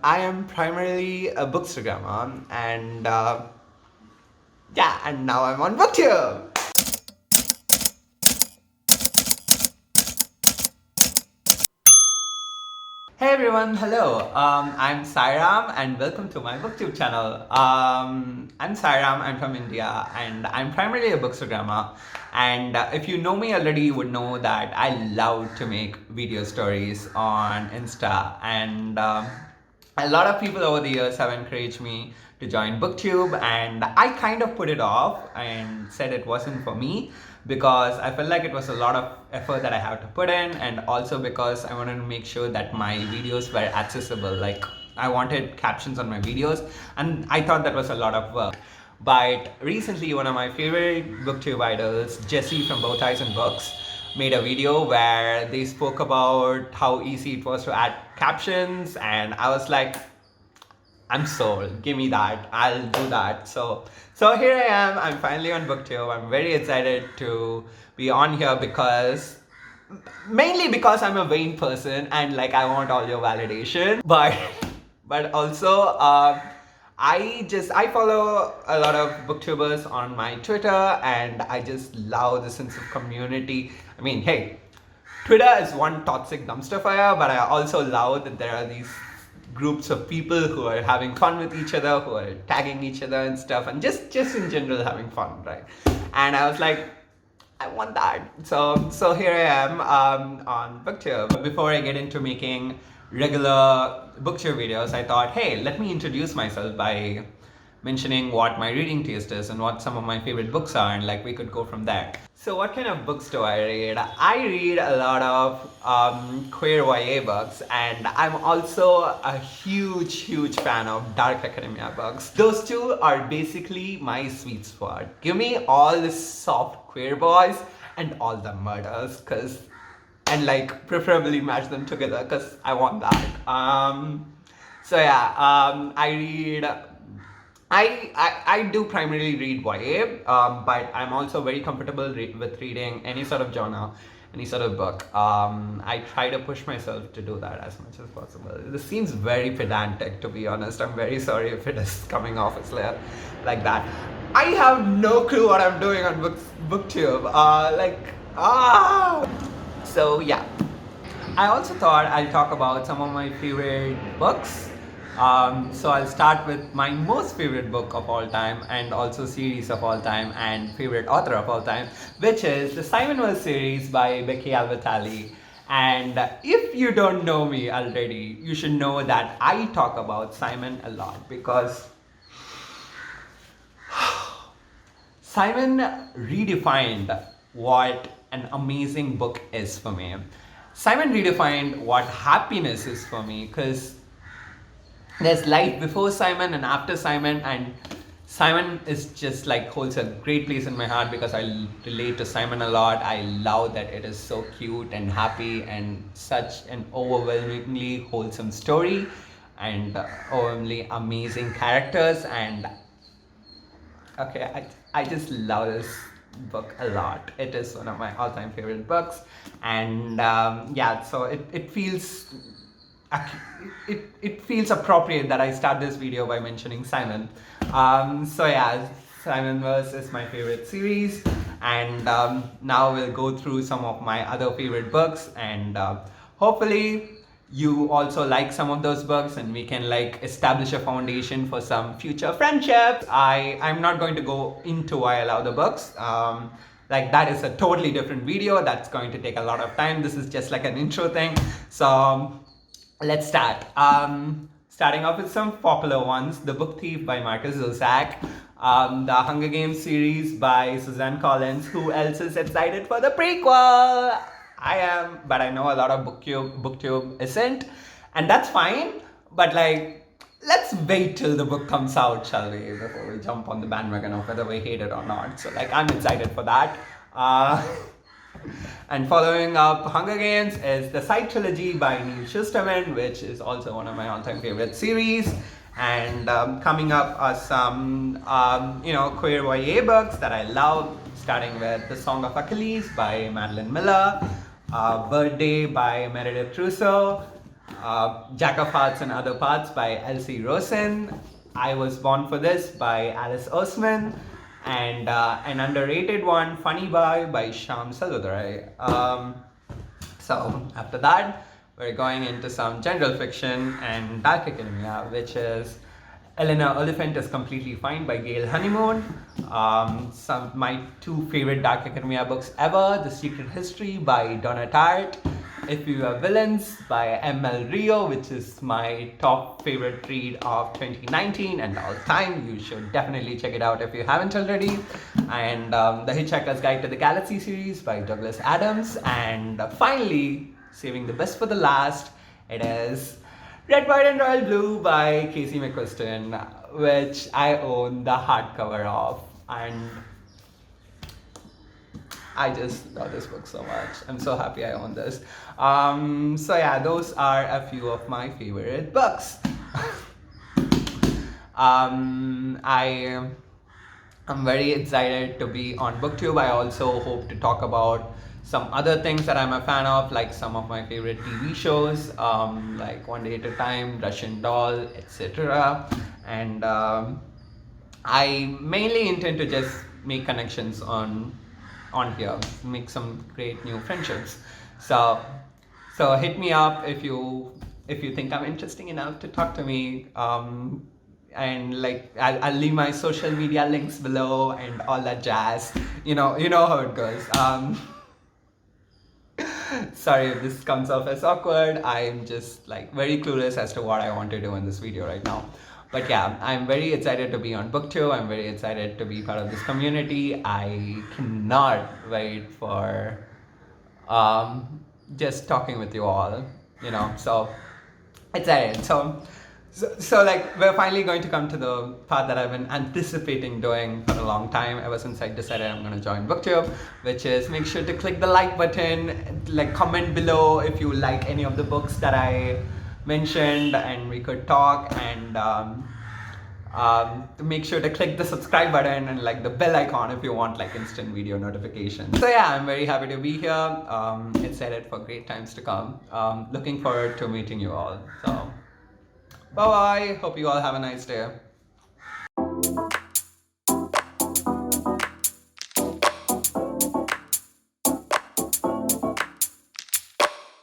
I am primarily a Bookstagrammer, and and now I'm on Booktube. Hey everyone, hello. I'm Sairam and welcome to my Booktube channel. I'm Sairam, I'm from India and I'm primarily a Bookstagrammer. And if you know me already, you would know that I love to make video stories on Insta. And a lot of people over the years have encouraged me to join Booktube, and I kind of put it off and said it wasn't for me because I felt like it was a lot of effort that I have to put in, and also because I wanted to make sure that my videos were accessible. Like, I wanted captions on my videos, and I thought that was a lot of work. But recently, one of my favorite Booktube idols, Jessie from Bow Ties and Books, made a video where they spoke about how easy it was to add captions, and I was like, I'm sold. Give me that. I'll do that. So here I am. I'm finally on Booktube. I'm very excited to be on here because mainly because I'm a vain person and like I want all your validation, but also I follow a lot of booktubers on my Twitter, and I just love the sense of community. I mean, hey, Twitter is one toxic dumpster fire, but I also love that there are these groups of people who are having fun with each other, who are tagging each other and stuff, and just in general having fun, right? And I was like, I want that. So here I am on Booktube. Before I get into making regular Booktube videos, I thought, hey, let me introduce myself by mentioning what my reading taste is and what some of my favorite books are, and like we could go from there. So what kind of books do I read? I read a lot of queer YA books, and I'm also a huge fan of dark academia books. Those two are basically my sweet spot. Give me all the soft queer boys and all the murders, and like preferably match them together because I want that. I read. I do primarily read YA, but I'm also very comfortable with reading any sort of genre, any sort of book. I try to push myself to do that as much as possible. This seems very pedantic, to be honest. I'm very sorry if it is coming off as like that. I have no clue what I'm doing on Booktube. So yeah. I also thought I'll talk about some of my favorite books. So I'll start with my most favorite book of all time, and also series of all time, and favorite author of all time, which is the Saimon series by Becky Albertalli. And if you don't know me already, you should know that I talk about Saimon a lot because Saimon redefined what an amazing book is for me. Saimon redefined what happiness is for me, because there's life before Saimon and after Saimon, and Saimon is just like holds a great place in my heart because I relate to Saimon a lot. I love that it is so cute and happy and such an overwhelmingly wholesome story, and overwhelmingly amazing characters. And okay, I just love this book a lot. It is one of my all-time favorite books, and so it feels it feels appropriate that I start this video by mentioning Saimon. Saimon Verse is my favorite series, and now we'll go through some of my other favorite books, and hopefully you also like some of those books, and we can like establish a foundation for some future friendships. I'm not going to go into why I love the books. Like, that is a totally different video. That's going to take a lot of time. This is just like an intro thing. So let's start. Starting off with some popular ones: The Book Thief by Marcus Zusak, the Hunger Games series by Suzanne Collins. Who else is excited for the prequel? I am, but I know a lot of Booktube isn't, and that's fine. But like, let's wait till the book comes out, shall we, before we jump on the bandwagon of whether we hate it or not. So like, I'm excited for that. And following up Hunger Games is the Side Trilogy by Neil Shusterman, which is also one of my all-time favorite series. And coming up are some queer YA books that I love, starting with The Song of Achilles by Madeline Miller, Birthday by Meredith Trousseau, Jack of Hearts and Other Parts by Elsie Rosen, I Was Born for This by Alice Oseman, and an underrated one, Funny by Shyam Selvadurai. So after that, we're going into some general fiction and dark academia, which is Eleanor Oliphant is Completely Fine by Gail Honeymoon. My two favorite dark academia books ever, The Secret History by Donna Tartt, If We Were Villains by M.L. Rio, which is my top favorite read of 2019 and all time. You should definitely check it out if you haven't already. And The Hitchhiker's Guide to the Galaxy series by Douglas Adams. And finally, saving the best for the last, it is Red, White and Royal Blue by Casey McQuiston, which I own the hardcover of, and I just love this book so much. I'm so happy I own this. So yeah, those are a few of my favorite books. I'm very excited to be on Booktube. I also hope to talk about some other things that I'm a fan of, like some of my favorite TV shows, like One Day at a Time, Russian Doll, etc. And I mainly intend to just make connections on here, make some great new friendships. So hit me up if you think I'm interesting enough to talk to me. And like I'll leave my social media links below and all that jazz. You know how it goes. Sorry if this comes off as awkward. I'm just like very clueless as to what I want to do in this video right now. But yeah, I'm very excited to be on Booktube. I'm very excited to be part of this community. I cannot wait for just talking with you all, so excited. So like we're finally going to come to the part that I've been anticipating doing for a long time, ever since I decided I'm going to join Booktube, which is make sure to click the like button, like comment below if you like any of the books that I mentioned and we could talk, and make sure to click the subscribe button and like the bell icon if you want like instant video notifications. So yeah, I'm very happy to be here. Excited for great times to come. Looking forward to meeting you all. So bye bye. Hope you all have a nice day.